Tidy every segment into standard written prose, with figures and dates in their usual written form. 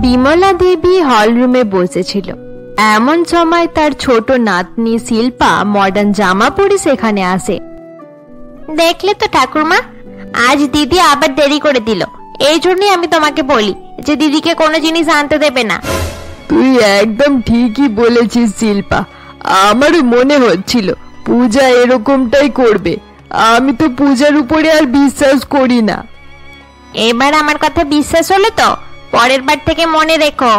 বিমলা দেবী হলরুমে বসেছিল। এমন সময় তার ছোট নাতনি শিল্পা মডার্ন জামা পরে সেখানে আসে। দেখলে তো ঠাকুরমা, আজ দিদি আবার দেরি করে দিল। এই জন্যই আমি তোমাকে বলি যে দিদিকে কোনো জিনিস আনতে দেবে না। তুই একদম ঠিকই বলেছিস শিল্পা, আমারও মনে হচ্ছিল পূজা এরকমটাই করবে। আমি তো পূজার উপরে আর বিশ্বাস করি না। এবার আমার কথা বিশ্বাস হলো তো? পরের বার থেকে মনে রেখো।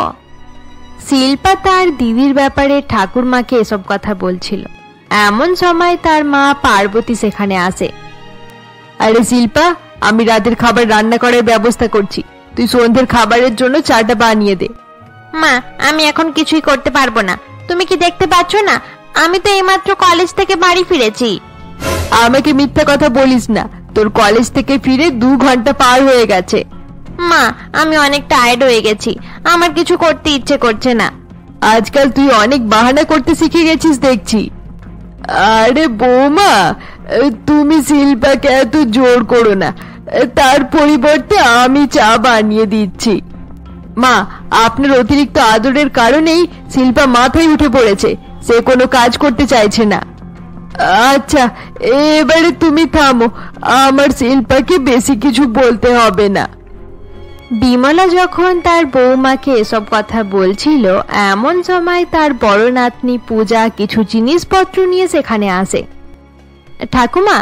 শিল্পা তার দিদির ব্যাপারে ঠাকুরমাকে এসব কথা বলছিল। এমন সময় তার মা পার্বতী সেখানে আসে। আরে শিল্পা, আমি রাতের খাবার রান্না করার ব্যবস্থা করছি, তুই সন্ধ্যের খাবারের জন্য চাটা বানিয়ে দে। মা, আমি এখন কিছুই করতে পারবো না। তুমি কি দেখতে পাচ্ছ না, আমি তো এইমাত্র কলেজ থেকে বাড়ি ফিরেছি। আমাকে মিথ্যা কথা বলিস না, তোর কলেজ থেকে ফিরে 2 ঘন্টা পার হয়ে গেছে। মা, আমি অনেক টায়ার্ড হয়ে গেছি, আমার কিছু করতে ইচ্ছে করছে না। আজকাল তুই অনেক বাহানা করতে শিখে গেছিস দেখছি। আরে বৌমা, তুমি শিল্পাকে এত জোর করো না, তার পরিবর্তে আমি চা বানিয়ে দিচ্ছি। মা, আপনার অতিরিক্ত আদরের কারণেই শিল্পা মাথায় উঠে পড়েছে, সে কোনো কাজ করতে চাইছে না। আচ্ছা, এবারে তুমি থামো, আমার শিল্পাকে বেশি কিছু বলতে হবে না। বিমলা যখন তার বৌমাকে এসব কথা বলছিল, এমন সময় তার বড় নাতনি পূজা কিছু জিনিসপত্র নিয়ে সেখানে আসে। ঠাকুমা,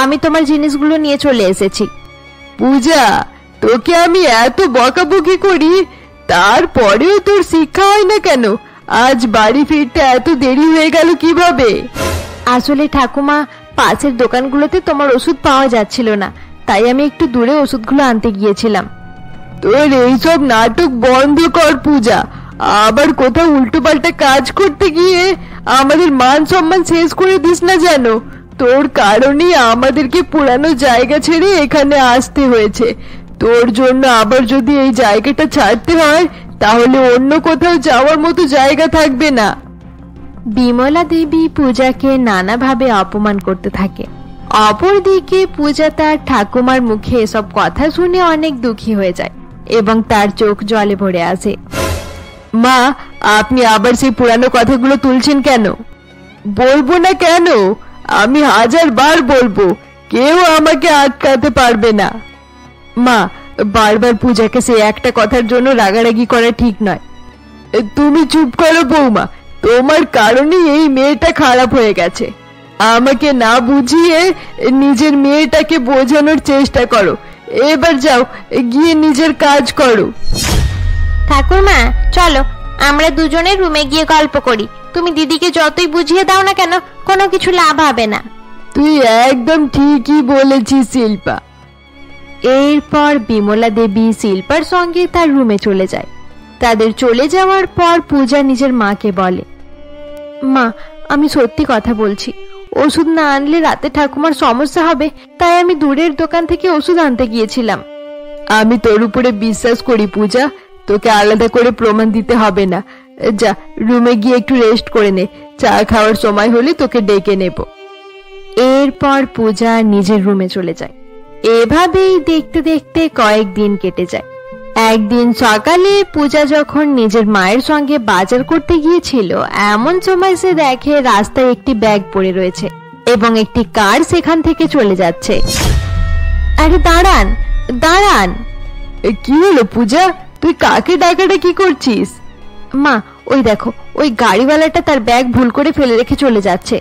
আমি তোমার জিনিসগুলো নিয়ে চলে এসেছি। পূজা, তোকে আমি এত বকাবকি করি, তারপরেও তোর শিক্ষা হয় না কেন? আজ বাড়ি ফিরতে এত দেরি হয়ে গেল কিভাবে? আসলে ঠাকুমা, পাশের দোকানগুলোতে তোমার ওষুধ পাওয়া যাচ্ছিল না, তাই আমি একটু দূরে ওষুধগুলো আনতে গিয়েছিলাম। তোর এইসব নাটক বন্ধ কর পূজা, আবার কোথাও উল্টো পাল্টা কাজ করতে গিয়ে আমাদের মান সম্মান শেষ করে দিস না যেন। তোর কারণেই আমাদেরকে পুরানো জায়গা ছেড়ে এখানে আসতে হয়েছে। তোর জন্য আবার যদি এই জায়গাটা ছাড়তে হয়, তাহলে অন্য কোথাও যাওয়ার মতো জায়গা থাকবে না। বিমলা দেবী পূজাকে নানাভাবে অপমান করতে থাকে। অপরদিকে পূজা তার ঠাকুমার মুখে এসব কথা শুনে অনেক দুঃখী হয়ে যায় এবং তার চোখ জলে ভরে আসে। মা, আপনি আবার সেই পুরানো কথাগুলো তুলছেন কেন? বলবো না কেন? আমি 1000 বার বলবো, কেউ আমাকে আটকাতে পারবে না। মা, বারবার পূজাকে সেই একটা কথার জন্য রাগারাগি করা ঠিক নয়। তুমি চুপ করো বৌমা, তোমার কারণেই এই মেয়েটা খারাপ হয়ে গেছে। আমাকে না বুঝিয়ে নিজের মেয়েটাকে বোঝানোর চেষ্টা করো। এবার যাও, গিয়ে নিজের কাজ করো। ঠাকুরমা, চলো আমরা দুজনে রুমে গিয়ে গল্প করি। তুমি দিদিকে যতই বুঝিয়ে দাও না কেন, কোনো কিছু লাভ হবে না। তুই একদম ঠিকই বলেছিস শিল্পা। এরপর বিমলা দেবী শিল্পার সঙ্গে তার রুমে চলে যায়। তাদের চলে যাওয়ার পর পূজা নিজের মাকে বলে, মা, আমি সত্যি কথা বলছি, ওষুধ না আনলে রাতে ঠাকুমার সমস্যা হবে, তাই আমি দূরের দোকান থেকে ওষুধ আনতে গিয়েছিলাম। আমি তোর উপরে বিশ্বাস করি পূজা, তোকে আলাদা করে প্রমাণ দিতে হবে না। যা, রুমে গিয়ে একটু রেস্ট করে নে, চা খাওয়ার সময় হলে তোকে ডেকে নেব। এরপর পূজা নিজের রুমে চলে যায়। এভাবেই দেখতে দেখতে কয়েকদিন কেটে যায়। একদিন সকালে পূজা যখন নিজের মায়ের সঙ্গে বাজার করতে গিয়েছিল, এমন সময় সে দেখে রাস্তায় একটি ব্যাগ পড়ে রয়েছে এবং একটি কার সেখান থেকে চলে যাচ্ছে। আরে দাঁড়ান দাঁড়ান! কি হলো পূজা, তুই কাকে ডাকাডাকি করছিস? মা, ওই দেখো, ওই গাড়িওয়ালাটা তার ব্যাগ ভুল করে ফেলে রেখে চলে যাচ্ছে।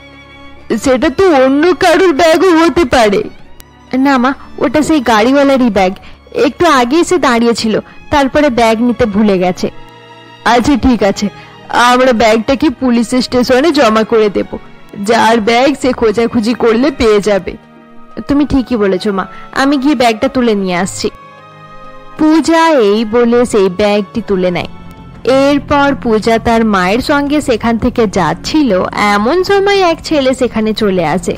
সেটা তো অন্য কারোর ব্যাগও হতে পারে। না মা, ওটা সেই গাড়িওয়ালারই ব্যাগ। একটু আগে এসে দাঁড়িয়েছিল, তারপরে ব্যাগ নিতে ভুলে গেছে। আচ্ছা ঠিক আছে, আমরা ব্যাগটাকে পুলিশ স্টেশনে জমা করে দেব। যার ব্যাগ সে খোঁজাখুঁজি করলে পেয়ে যাবে। তুমি ঠিকই বলেছো মা, আমি গিয়ে ব্যাগটা তুলে নিয়ে আসছি। পূজা এই বলে সেই ব্যাগটি তুলে নেয়। এরপর পূজা তার মায়ের সঙ্গে সেখান থেকে যাচ্ছিল, এমন সময় এক ছেলে সেখানে চলে আসে।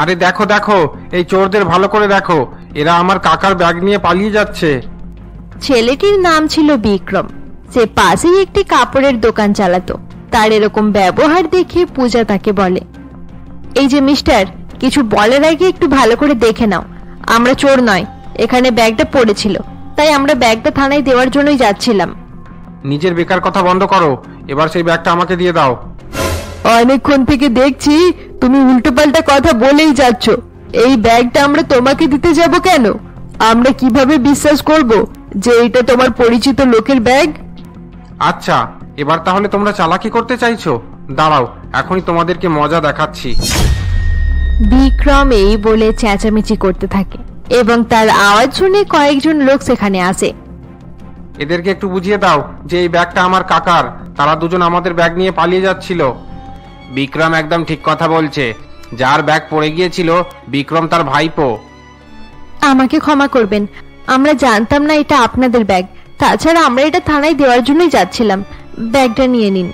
আরে দেখো দেখো, এই চোরদের ভালো করে দেখো, এরা আমার কাকার ব্যাগ নিয়ে পালিয়ে যাচ্ছে। ছেলেটির নাম ছিল বিক্রম। সে পাশেই একটি কাপড়ের দোকান চালাতো। তার এরকম ব্যবহার দেখে পূজা তাকে বলে, এই যে মিস্টার, কিছু বলার আগে একটু ভালো করে দেখে নাও, আমরা চোর নয়, এখানে ব্যাগটা পড়েছিল, তাই আমরা ব্যাগটা থানায় দেওয়ার জন্যই যাচ্ছিলাম। নিজের বেকার কথা বন্ধ করো, এবার সেই ব্যাগটা আমাকে দিয়ে দাও। অনেকক্ষণ থেকে দেখছি তুমি উল্টোপাল্টা কথা বলেই যাচ্ছ। এই ব্যাগটা আমরা তোমাকে দিতে যাব কেন? আমরা কিভাবে বিশ্বাস করব যে এটা তোমার পরিচিত লোকের ব্যাগ? আচ্ছা, এবার তাহলে তোমরা চালাকি করতে চাইছো? দাঁড়াও, এখনই তোমাদেরকে মজা দেখাচ্ছি। বিক্রম এই বলে চেঁচামেচি করতে থাকে এবং তার আওয়াজ শুনে কয়েকজন লোক সেখানে আসে। এদেরকে একটু বুঝিয়ে দাও যে এই ব্যাগটা আমার কাকার, তারা দুজন আমাদের ব্যাগ নিয়ে পালিয়ে যাচ্ছিল। বিক্রম একদম ঠিক কথা বলছে, যার ব্যাগ পড়ে গিয়েছিল বিক্রম তার ভাইপো। আমাকে ক্ষমা করবেন, আমরা জানতাম না এটা আপনাদের ব্যাগ। তাছাড়া আমরা এটা থানায় দেওয়ার জন্যই যাচ্ছিলাম। ব্যাগটা নিয়ে নিন।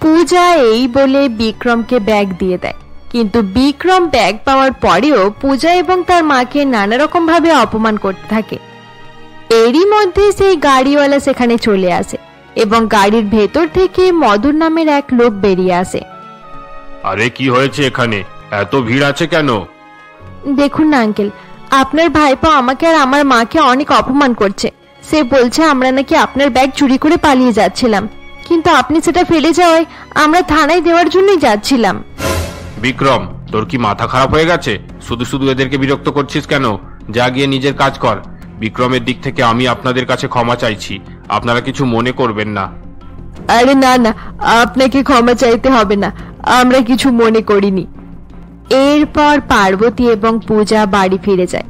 পূজা এই বলে বিক্রমকে ব্যাগ দিয়ে দেয়, কিন্তু বিক্রম ব্যাগ পাওয়ার পরেও পূজা এবং তার মাকে নানা রকম ভাবে অপমান করতে থাকে। এরই মধ্যে সেই গাড়িওয়ালা সেখানে চলে আসে এবং গাড়ির ভেতর থেকে মদন নামের এক লোক বেরিয়ে আসে। আরে কি হয়েছে এখানে? এত ভিড় আছে কেন? দেখুন না আঙ্কেল, আপনার ভাইপো আমাকে আর আমার মাকে অনেক অপমান করছে। সে বলছে আমরা নাকি আপনার ব্যাগ চুরি করে পালিয়ে যাচ্ছিলাম, কিন্তু আপনি সেটা ফেলে যাওয়ায় আমরা থানায় দেওয়ার জন্যই যাচ্ছিলাম। বিক্রম, তোর কি মাথা খারাপ হয়ে গেছে? শুধু শুধু এদেরকে বিরক্ত করছিস কেন? যা গিয়ে নিজের কাজ কর। বিক্রমের দিক থেকে আমি আপনাদের কাছে ক্ষমা চাইছি, আপনারা কিছু মনে করবেন না। আরে না না, আপনাকে ক্ষমা চাইতে হবে না, আমরা কিছু মনে করিনি। এরপর পার্বতী এবং পূজা বাড়ি ফিরে যায়।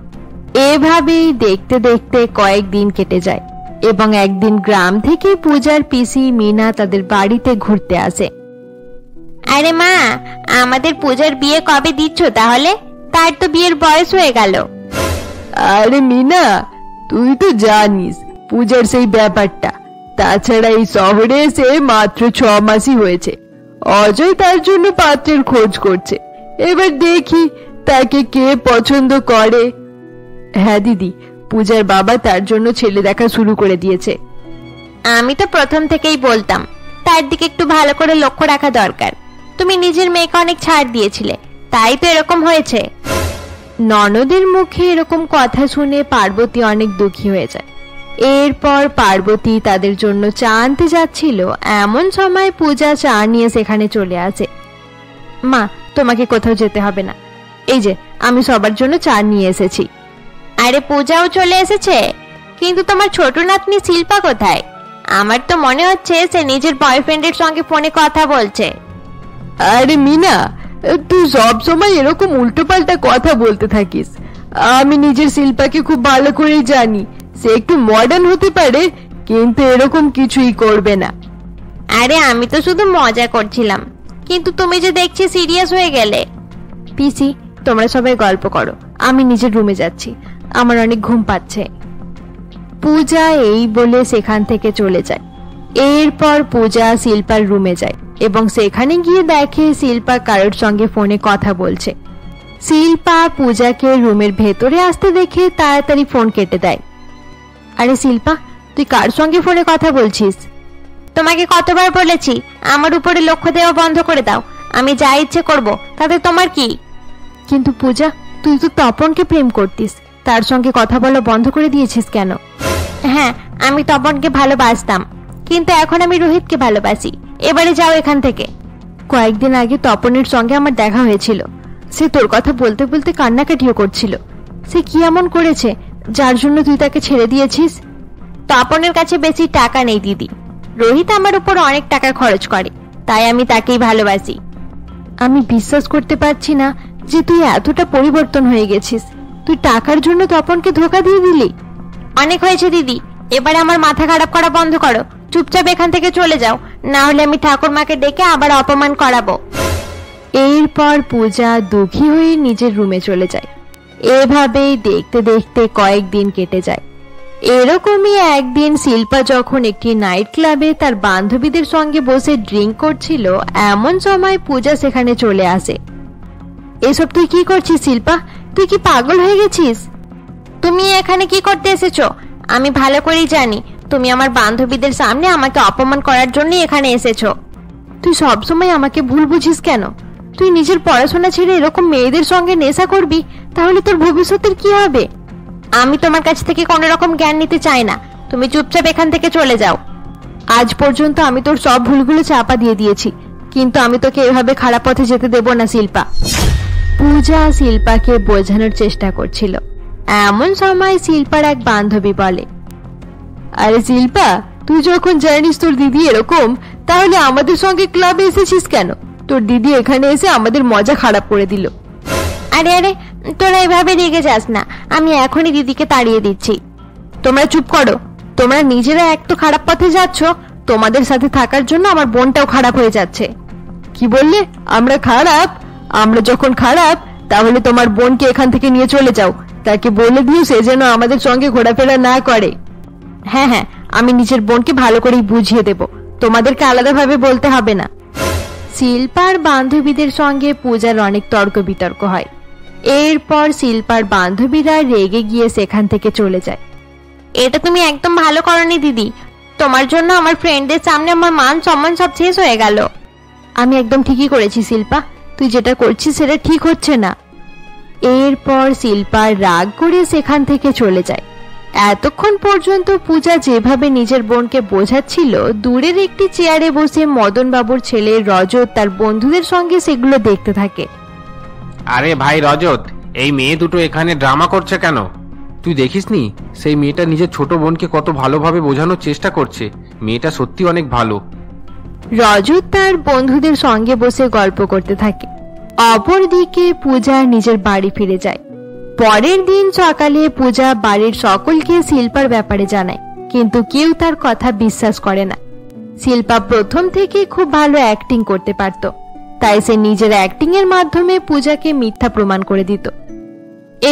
এভাবেই দেখতে দেখতে কয়েকদিন কেটে যায় এবং একদিন গ্রাম থেকে পূজার পিসি মিনা তাদের বাড়িতে ঘুরতে আসে। আরে মা, আমাদের পূজার বিয়ে কবে দিচ্ছ তাহলে? তার তো বিয়ের বয়স হয়ে গেল। আরে মিনা, তুই তো জানিস পূজার সেই ব্যাপারটা। তাছাড়া এই শহরে এসে মাত্র 6 মাসই হয়েছে। অজয় তার জন্য পাত্রের খোঁজ করছে, এবার দেখি তাকে কে পছন্দ করে। হ্যাঁ দিদি, পূজার বাবা তার জন্য ছেলে দেখা শুরু করে দিয়েছে। আমি তো প্রথম থেকেই বলতাম তার দিকে একটু ভালো করে লক্ষ্য রাখা দরকার। তুমি নিজের মেয়েকে অনেক ছাড় দিয়েছিলে, তাই তো এরকম হয়েছে। ননদের মুখে এরকম কথা শুনে পার্বতী অনেক দুঃখী হয়ে যায়। এরপর পার্বতী তাদের জন্য চা আনতে যাচ্ছিল, এমন সময় পূজা চা নিয়ে সেখানে চলে আসে। মা, তোমাকে কোথাও যেতে হবে না, এই যে আমি সবার জন্য চা নিয়ে এসেছি। আরে পূজাও চলে এসেছে? কিন্তু তোমার ছোট নাতনি শিল্পা কোথায়? আমার তো মনে হচ্ছে সে নিজের বয়ফ্রেন্ডের সঙ্গে ফোনে কথা বলছে। আরে মিনা, তুই সব সময় এরকম উল্টোপাল্টা কথা বলতে থাকিস। আমি নিজের শিল্পাকে খুব ভালো করেই জানি, সে একটু মডার্ন হতে পারে কিন্তু এরকম কিছুই করবে না। আরে আমি তো শুধু মজা করছিলাম, কিন্তু তুমি যে দেখছি সিরিয়াস হয়ে গেলে। পিসি, তোমরা সবাই গল্প করো, আমি নিজের রুমে যাচ্ছি, আমার অনেক ঘুম পাচ্ছে। পূজা এই বলে সেখান থেকে চলে যায়। এরপর পূজা শিল্পার রুমে যায় এবং সেখানে গিয়ে দেখে শিল্পা কারোর সঙ্গে ফোনে কথা বলছে। শিল্পা পূজাকে রুমের ভেতরে আসতে দেখে তাড়াতাড়ি ফোন কেটে দেয়। আরে শিল্পা, তুই কার সঙ্গে ফোনে কথা বলছিস? তোমাকে কতবার বলেছি আমার উপরে লক্ষ্য দেওয়া বন্ধ করে দাও, আমি যা ইচ্ছে করব, তাতে তোমার কি? কিন্তু পূজা, তুই তো তপনকে প্রেম করতিস, তার সঙ্গে কথা বলা বন্ধ করে দিয়েছিস কেন? হ্যাঁ, আমি তপনকে ভালোবাসতাম, কিন্তু এখন আমি রোহিতকে ভালোবাসি। এবারে যাও এখান থেকে। কয়েকদিন আগে তপনের সঙ্গে আমার দেখা হয়েছিল, সে তোর কথা বলতে বলতে কান্নাকাটিও করছিল। সে কি এমন করেছে যার জন্য তুই তাকে ছেড়ে দিয়েছিস? তপনের কাছে বেশি টাকা নেই দিদি, রোহিত আমার উপর অনেক টাকা খরচ করে, তাই আমি তাকেই ভালোবাসি। আমি বিশ্বাস করতে পারছি না যে তুই এতটা পরিবর্তন হয়ে গেছিস। তুই টাকার জন্য তপনকে ধোঁকা দিয়ে দিলি। অনেক হয়েছে দিদি, এবারে আমার মাথা খারাপ করা বন্ধ করো, চুপচাপ এখান থেকে চলে যাও, না হলে আমি ঠাকুরমাকে ডেকে আবার অপমান করাবো। এরপর পূজা দুঃখী হয়ে নিজের রুমে চলে যায়। এভাবেই দেখতে দেখতে কয়েকদিন কেটে যায়। এরকমই একদিন শিল্পা যখন একটি নাইট ক্লাবে তার বান্ধবীদের সঙ্গে বসে ড্রিঙ্ক করছিল, এমন সময় পূজা সেখানে চলে আসে। এসব তুই কি করছিস শিল্পা? তুই কি পাগল হয়ে গেছিস? তুমি এখানে কি করতে এসেছো? আমি ভালো করেই জানি তুমি আমার বান্ধবীদের সামনে আমাকে অপমান করার জন্য এখানে এসেছো। তুই সবসময় আমাকে ভুল বুঝিস কেন? তুই নিজের পড়াশোনা ছেড়ে এরকম মেয়েদের সঙ্গে নেশা করবি, তাহলে তোর ভবিষ্যতের কি হবে? আমি তোমার কাছ থেকে কোনো রকম জ্ঞান নিতে চাই না, তুমি চুপচাপ এখান থেকে চলে যাও। আজ পর্যন্ত আমি তোর সব ভুলগুলো চাপা দিয়ে দিয়েছি, কিন্তু আমি তোকে এভাবে খারাপ পথে যেতে দেব না শিল্পা। পূজা শিল্পাকে বোঝানোর চেষ্টা করছিল। এমন সময় শিল্পার এক বান্ধবী বলে, আরে শিল্পা, তুই যখন জানিস তোর দিদি এরকম, তাহলে আমাদের সঙ্গে ক্লাবে এসেছিস কেন? তোর দিদি এখানে এসে আমাদের মজা খারাপ করে দিল। আরে আরে, তোরা এভাবে রেগে যাস না, আমি এখনই দিদিকে তাড়িয়ে দিচ্ছি। তোমরা চুপ করো। তোমরা নিজেরা এক তো খারাপ পথে যাচ্ছ, তোমাদের সাথে থাকার জন্য আমার বোনটাও খারাপ হয়ে যাচ্ছে। কি বললে? আমরা খারাপ? আমরা যখন খারাপ, তাহলে তোমার বোনকে এখান থেকে নিয়ে চলে যাও। তাকে বলে দিও সে যেন আমাদের সঙ্গে ঘোরাফেরা না করে। হ্যাঁ হ্যাঁ, আমি নিজের বোনকে ভালো করেই বুঝিয়ে দেব, তোমাদেরকে আলাদাভাবে বলতে হবে না। শিল্পার বান্ধবীদের সঙ্গে পূজার অনেক তর্ক বিতর্ক হয়। এরপর শিল্পার বান্ধবীরা রেগে গিয়ে সেখান থেকে চলে যায়। এটা তুমি একদম ভালো করনি দিদি, তোমার জন্য আমার ফ্রেন্ডদের সামনে আমার মান সম্মান সব শেষ হয়ে গেল। আমি একদম ঠিকই করেছি শিল্পা, তুই যেটা করছিস সেটা ঠিক হচ্ছে না। এরপর শিল্পার রাগ করে সেখান থেকে চলে যায়। এতক্ষণ পর্যন্ত পূজা যেভাবে নিজের বোনকে বোঝাচ্ছিল, দূরের একটি চেয়ারে বসে মদন বাবুর ছেলে রজত তার বন্ধুদের সঙ্গে সেগুলো দেখতে থাকে। আরে ভাই রজত, এই মেয়ে দুটো এখানে ড্রামা করছে কেন? তুই দেখিসনি সেই মেয়েটা নিজের ছোট বোনকে কত ভালোভাবে বোঝানোর চেষ্টা করছে। মেয়েটা সত্যি অনেক ভালো। রজত তার বন্ধুদের সঙ্গে বসে গল্প করতে থাকে। অপরদিকে পূজা নিজের বাড়ি ফিরে যায়। পরের দিন সকালে পূজা বাড়ির সকলকে শিল্পার ব্যাপারে জানায়, কিন্তু কেউ তার কথা বিশ্বাস করে না। শিল্পা প্রথম থেকে খুব ভালো অ্যাক্টিং করতে পারত, তাই সে নিজের অ্যাক্টিং এর মাধ্যমে পূজাকে মিথ্যা প্রমাণ করে দিত।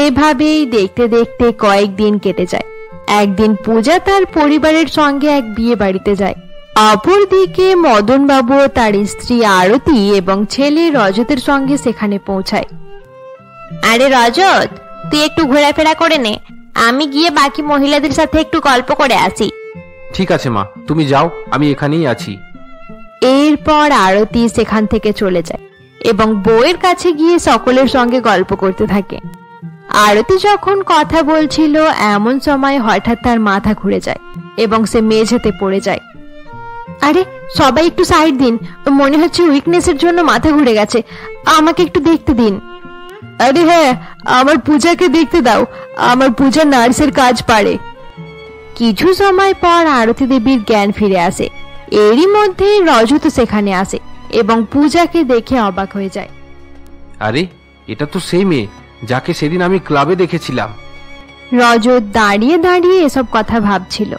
এভাবেই দেখতে দেখতে কয়েকদিন কেটে যায়। একদিন পূজা তার পরিবারের সঙ্গে এক বিয়ে বাড়িতে যায়। অপরদিকে মদন বাবু তার স্ত্রী আরতি এবং ছেলে রজতের সঙ্গে সেখানে পৌঁছায়। আরে রজত, তুই একটু ঘোরাফেরা করে নে, আমি গিয়ে বাকি মহিলাদের সাথে একটু গল্প করে আসি। ঠিক আছে মা, তুমি যাও, আমি এখানেই আছি। এরপর আরতি সেখান থেকে চলে যায় এবং বউয়ের কাছে গিয়ে সকলের সঙ্গে গল্প করতে থাকে। আরতি যখন কথা বলছিল, এমন সময় হঠাৎ তার মাথা ঘুরে যায় এবং সে মেঝেতে পড়ে যায়। আরে সবাই একটু সাইড দিন, মনে হচ্ছে উইকনেসের জন্য মাথা ঘুরে গেছে, আমাকে একটু দেখতে দিন। আরে হ্যাঁ, আমার পূজাকে দেখতে দাও, আমার পূজা নার্সের কাজ পারে। কিছু সময় পর আরতি দেবীর জ্ঞান ফিরে আসে। এরই মধ্যে রজত সেখানে আসে এবং পূজাকে দেখে অবাক হয়ে যায়। আরে এটা তো সেই মেয়ে যাকে সেদিন আমি ক্লাবে দেখেছিলাম। রজত দাঁড়িয়ে দাঁড়িয়ে এসব কথা ভাবছিল।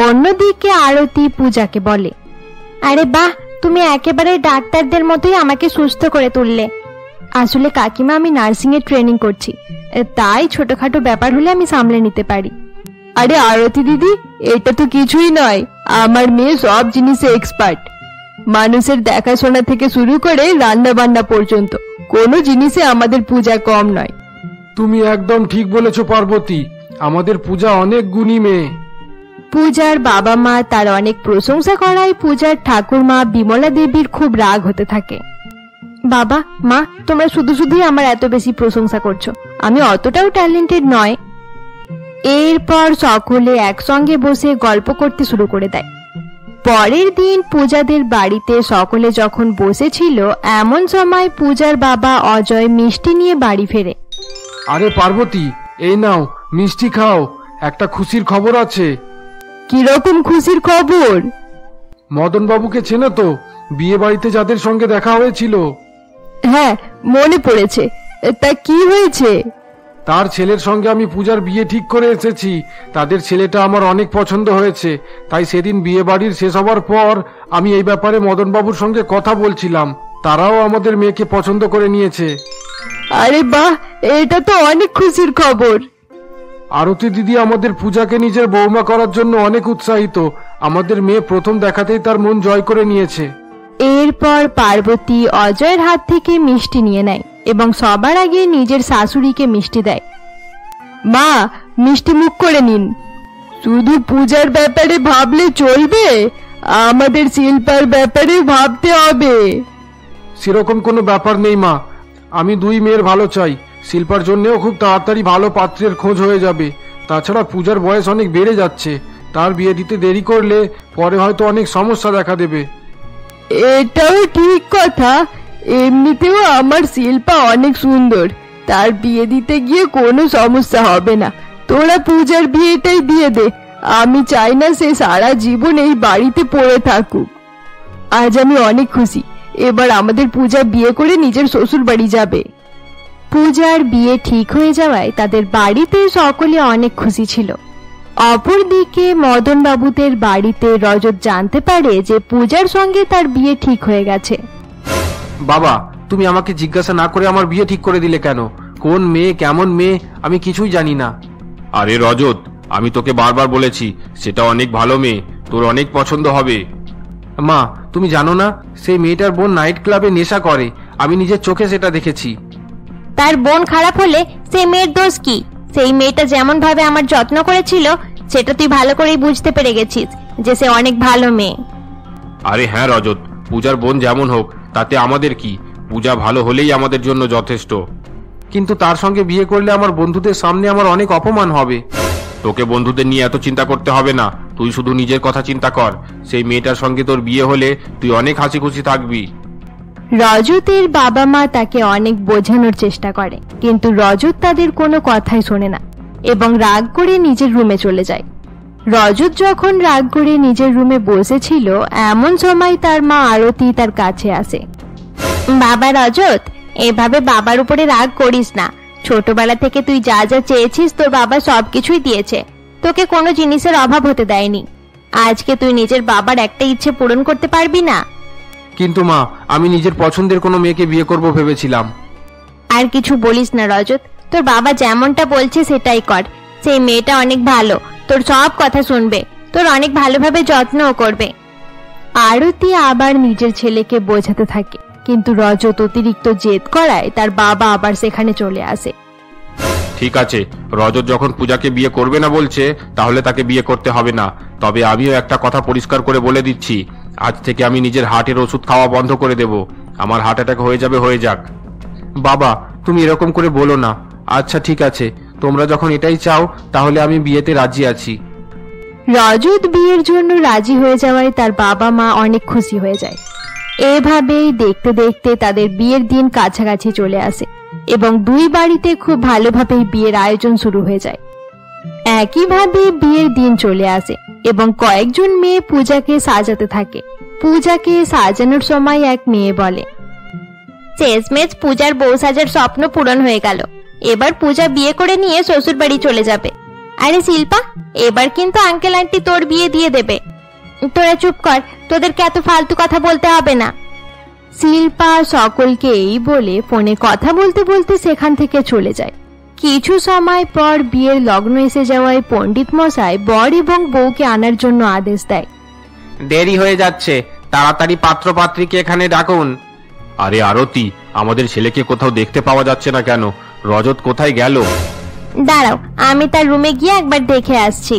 অন্যদিকে আরতি পূজাকে বলে, আরে বাহ, তুমি একেবারে ডাক্তারদের মতোই আমাকে সুস্থ করে তুললে। আসলে কাকিমা, আমি নার্সিং এর ট্রেনিং করছি, তাই ছোটখাটো ব্যাপার হলে আমি সামলে নিতে পারি। আরে আরতি দিদি, এটা তো কিছুই নয়, আমার মেয়ে সব জিনিসে এক্সপার্ট। মানুষের দেখাশোনা থেকে শুরু করে রান্না বান্না পর্যন্ত কোনো জিনিসে আমাদের পূজা কম নয়। তুমি একদম ঠিক বলেছো পার্বতী, আমাদের পূজা অনেক গুণী মেয়ে। পূজার বাবা মা তার অনেক প্রশংসা করায় পূজার ঠাকুরমা বিমলা দেবীর খুব রাগ হতে থাকে। বাবা মা, তোমরা শুধু শুধুই আমার এত বেশি প্রশংসা করছো, আমি অতটাও ট্যালেন্টেড নয়। এরপর সকলে একসঙ্গে বসে গল্প করতে শুরু করে দেয়। পরের দিন পূজাদের বাড়িতে সকলে যখন বসেছিল, এমন সময় পূজার বাবা অজয় মিষ্টি নিয়ে বাড়ি ফেরে। আরে পার্বতী, এই নাও মিষ্টি খাও, একটা খুশির খবর আছে। কিরকম খুশির খবর? মদন বাবুকে চেনো তো, বিয়ে বাড়িতে যাদের সঙ্গে দেখা হয়েছিল? হ্যাঁ, মনে পড়েছে। তা কি হয়েছে? তার ছেলের সঙ্গে আমি পূজার বিয়ে ঠিক করে এসেছি। তাদের ছেলেটা আমার অনেক পছন্দ হয়েছে, তাই সেদিন বিয়ে বাড়ির শেষ হবার পর আমি এই ব্যাপারে মদন বাবুর সঙ্গে কথা বলছিলাম। তারাও আমাদের মেয়েকে পছন্দ করে নিয়েছে। আরে বাহ, এটা তো অনেক খুশির খবর। আরতি দিদি আমাদের পূজাকে নিজের বৌমা করার জন্য অনেক উৎসাহিত। আমাদের মেয়ে প্রথম দেখাতেই তার মন জয় করে নিয়েছে। এরপর পার্বতী অজয়ের হাত থেকে মিষ্টি নিয়ে নেয় এবং সবার আগে নিজের শাশুড়িকে মিষ্টি দেয়। মা, মিষ্টি মুখ করে নিন। শুধু পূজার ব্যাপারে ভাবলে চলবে, আমাদের শিল্পার ব্যাপারে ভাবতে হবে। সেরকম কোনো ব্যাপার নেই মা, আমি দুই মেয়ের ভালো চাই। শিল্পার জন্যও খুব তাড়াতাড়ি ভালো পাত্রের খোঁজ হয়ে যাবে। তাছাড়া পূজার বয়স অনেক বেড়ে যাচ্ছে, তার বিয়ে দিতে দেরি করলে পরে হয়তো অনেক সমস্যা দেখা দেবে। এটাও ঠিক কথা। এমনিতেও আমার শিল্পা অনেক সুন্দর, তার বিয়ে দিতে গিয়ে কোনো সমস্যা হবে না। তোরা পূজার বিয়েটাই দিয়ে দে। আমি চাই না সে সারা জীবন এই বাড়িতে পড়ে থাকুক। আজ আমি অনেক খুশি। এবার আমাদের পূজা বিয়ে করে নিজের শ্বশুর বাড়ি যাবে। পূজার বিয়ে ঠিক হয়ে যাওয়ায় তাদের বাড়িতে সকলে অনেক খুশি ছিল। অপরদিকে মদন বাবুদের বাড়িতে রজত জানতে পারে যে পূজার সঙ্গে তার বিয়ে ঠিক হয়ে গেছে। বাবা, তুমি আমাকে জিজ্ঞাসা না করে আমার বিয়ে ঠিক করে দিলে কেন? কোন মেয়ে, কেমন মেয়ে, আমি কিছুই জানি না। আরে রজত, আমি তোকে বারবার বলেছি সেটা অনেক ভালো মেয়ে, তোর অনেক পছন্দ হবে। মা, তুমি জানো না সেই মেয়েটার বোন নাইট ক্লাবে নেশা করে। আমি নিজের চোখে সেটা দেখেছি। তার বোন খারাপ হলে সেই মেয়ের দোষ কি? সেই মেয়েটা যেমন ভাবে আমার যত্ন করেছিল সেটা তুই ভালো করেই বুঝতে পেরে গেছিস যে সে অনেক ভালো মেয়ে। আরে হ্যাঁ রজত, পূজার বোন যেমন হোক তাতে আমাদের কি? পূজা ভালো হলেই আমাদের জন্য যথেষ্ট। কিন্তু তার সঙ্গে বিয়ে করলে আমার বন্ধুদের সামনে আমার অনেক অপমান হবে। তোকে বন্ধুদের নিয়ে এত চিন্তা করতে হবে না, তুই শুধু নিজের কথা চিন্তা কর। সেই মেয়েটার সঙ্গে তোর বিয়ে হলে তুই অনেক হাসি খুশি থাকবি। রজতের বাবা মা তাকে অনেক বোঝানোর চেষ্টা করে, কিন্তু রজত তাদের কোনো কথাই শোনে না এবং রাগ করে নিজের রুমে চলে যায়। রজত যখন রাগ করে নিজের রুমে বসেছিল এমন সময় তার মা আরতি তার কাছে আসে। বাবা রজত, এভাবে বাবার উপরে রাগ করিস না। ছোটবেলা থেকে তুই যা যা চেয়েছিস তোর বাবা সবকিছুই দিয়েছে, তোকে কোনো জিনিসের অভাব হতে দেয়নি। আজকে তুই নিজের বাবার একটা ইচ্ছে পূরণ করতে পারবি না? কিন্তু মা, আমি নিজের পছন্দের কোনো মেয়েকে বিয়ে করব ভেবেছিলাম। আর কিছু বলিস না রজত, তোর বাবা যেমনটা বলছে সেটাই কর। সেই মেয়েটা অনেক ভালো, তোর সব কথা শুনবে, তোর অনেক ভালোভাবে যত্নও করবে। আরতি আবার নিজের ছেলেকে বোঝাতে থাকে, কিন্তু রজত অতিরিক্ত জেদ করায় তার বাবা আবার সেখানে চলে আসে। ঠিক আছে, রজত যখন পূজাকে বিয়ে করবে না বলছে তাহলে তাকে বিয়ে করতে হবে না। তবে আমিও একটা কথা পরিষ্কার করে বলে দিচ্ছি, আজ থেকে আমি নিজের হার্টের ওষুধ খাওয়া বন্ধ করে দেব। আমার হার্ট অ্যাটাক হয়ে যাবে, হয়ে যাক। বাবা, তুমি এরকম করে বলো না। আচ্ছা ঠিক আছে, তোমরা যখন এটাই চাও তাহলে আমি বিয়েতে রাজি আছি। রজত বিয়ের জন্য রাজি হয়ে যাওয়ায় তার বাবা মা অনেক খুশি হয়ে যায়। এভাবেই দেখতে দেখতে তাদের বিয়ের দিন কাছাকাছি চলে আসে এবং দুই বাড়িতে খুব ভালোভাবেই বিয়ের আয়োজন শুরু হয়ে যায়। একইভাবে বিয়ের দিন চলে আসে এবং কয়েকজন মেয়ে পূজাকে সাজাতে থাকে। পূজাকে সাজানোর সময় এক মেয়ে বলে, শেষমেশ পূজার বউ সাজার স্বপ্ন পূরণ হয়ে গেল। এবার পূজা বিয়ে করে নিয়ে শ্বশুর বাড়ি চলে যাবে। আরে শিল্পা, এবার কিন্তু আঙ্কেল আন্টি তোর বিয়ে দিয়ে দেবে। তোরা চুপ কর, তোদেরকে এত ফালতু কথা বলতে হবে না। শিল্পা সকলকে এই বলে ফোনে কথা বলতে বলতে সেখান থেকে চলে যায়। কিছু সময় পর বিয়ের লগ্ন এসে যাওয়ায় পণ্ডিত মশাই বর এবং বউকে আনার জন্য আদেশ দেয়। দেরি হয়ে যাচ্ছে, তাড়াতাড়ি পাত্র পাত্রীকে এখানে ডাকুন। আরে আরতি, আমাদের ছেলেকে কোথাও দেখতে পাওয়া যাচ্ছে না কেন? রজত কোথায় গেল? দাঁড়াও, আমি তার রুমে গিয়ে একবার দেখে আসছি।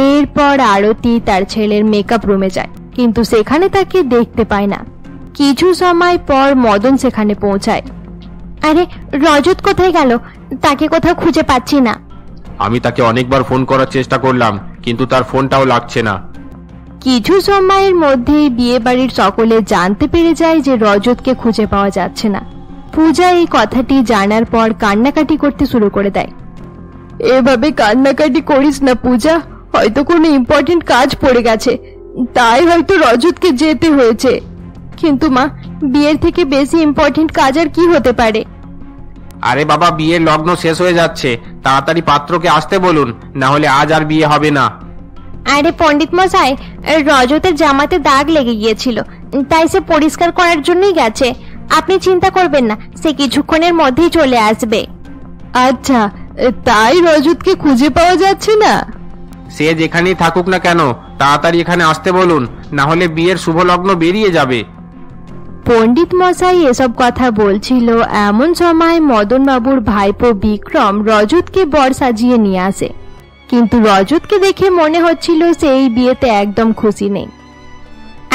এরপর আরতি তার ছেলের মেকআপ রুমে যায়, কিন্তু সেখানে তাকে দেখতে পায় না। কিছু সময় পর মদন সেখানে পৌঁছায়। আরে রজত কোথায় গেল? তাকে কোথাও খুঁজে পাচ্ছি না। আমি তাকে অনেকবার ফোন করার চেষ্টা করলাম, কিন্তু তার ফোনটাও লাগছে না। কিছু সময়ের মধ্যেই বিয়ে বাড়ির সকলে জানতে পেরে যায় যে রজতকে খুঁজে পাওয়া যাচ্ছে না। পূজা এই কথাটি জানার পর কান্নাকাটি করতে শুরু করে দেয়। এভাবে কান্নাকাটি করিস না পূজা, হয়তো কোনো ইম্পর্টেন্ট কাজ পড়ে গেছে, তাই হয়তো রজতকে যেতে হয়েছে। কিন্তু মা, বিয়ের থেকে বেশি ইম্পর্টেন্ট কাজ আর কি হতে পারে? আরে বাবা, বিয়ের লগ্ন শেষ হয়ে যাচ্ছে, তাড়াতাড়ি পাত্রকে আসতে বলুন, না হলে আজ আর বিয়ে হবে না। আরে পণ্ডিত মশাই, রজতের জামাতে দাগ লেগে গিয়েছিল, তাই সে পরিষ্কার করার জন্যই গেছে। আপনি চিন্তা করবেন না, সে কিছুক্ষণের মধ্যেই চলে আসবে। আচ্ছা, তাই রজতকে খুঁজে পাওয়া যাচ্ছে না? সে যেখানেই থাকুক না কেন তাড়াতাড়ি এখানে আসতে বলুন, না হলে বিয়ের শুভ লগ্ন বেরিয়ে যাবে। পণ্ডিত মশাই এসব কথা বলছিল এমন সময় মদন বাবুর ভাইপো বিক্রম রজতকে বর সাজিয়ে নিয়ে আসে, কিন্তু রজতকে দেখে মনে হচ্ছিল সে এই বিয়েতে একদম খুশি নেই।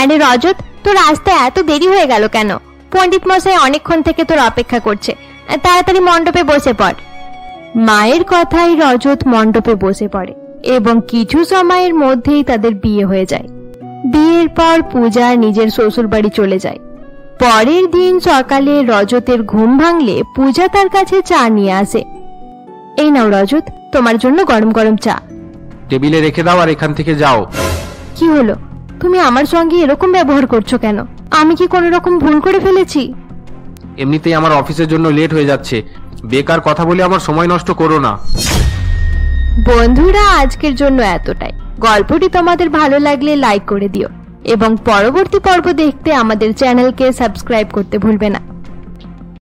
আরে রজত, তোর আসতে এত দেরি হয়ে গেল কেন? পণ্ডিত মশাই অনেকক্ষণ থেকে তোর অপেক্ষা করছে, তাড়াতাড়ি মণ্ডপে বসে পড়। মায়ের কথায় রজত মণ্ডপে বসে পড়ে এবং কিছু সময়ের মধ্যেই তাদের বিয়ে হয়ে যায়। বিয়ের পর পূজা নিজের শ্বশুর বাড়ি চলে যায়। পরের দিন সকালে রজতের ঘুম ভাঙলে পূজা তার কাছে চা নিয়ে আসে। এই নাও রজত, তোমার জন্য গরম গরম চা। টেবিলে রেখে দাও আর এখান থেকে যাও। কি হলো, তুমি আমার সঙ্গে এরকম ব্যবহার করছো কেন? আমি কি কোনো রকম ভুল করে ফেলেছি? এমনিতেই আমার অফিসের জন্য লেট হয়ে যাচ্ছে, বেকার কথা বলে আমার সময় নষ্ট করো না। বন্ধুরা, আজকের জন্য এতটাই। গল্পটি তোমাদের ভালো লাগলে লাইক করে দিও এবং পরবর্তী পর্ব দেখতে আমাদের চ্যানেলকে সাবস্ক্রাইব করতে ভুলবে না।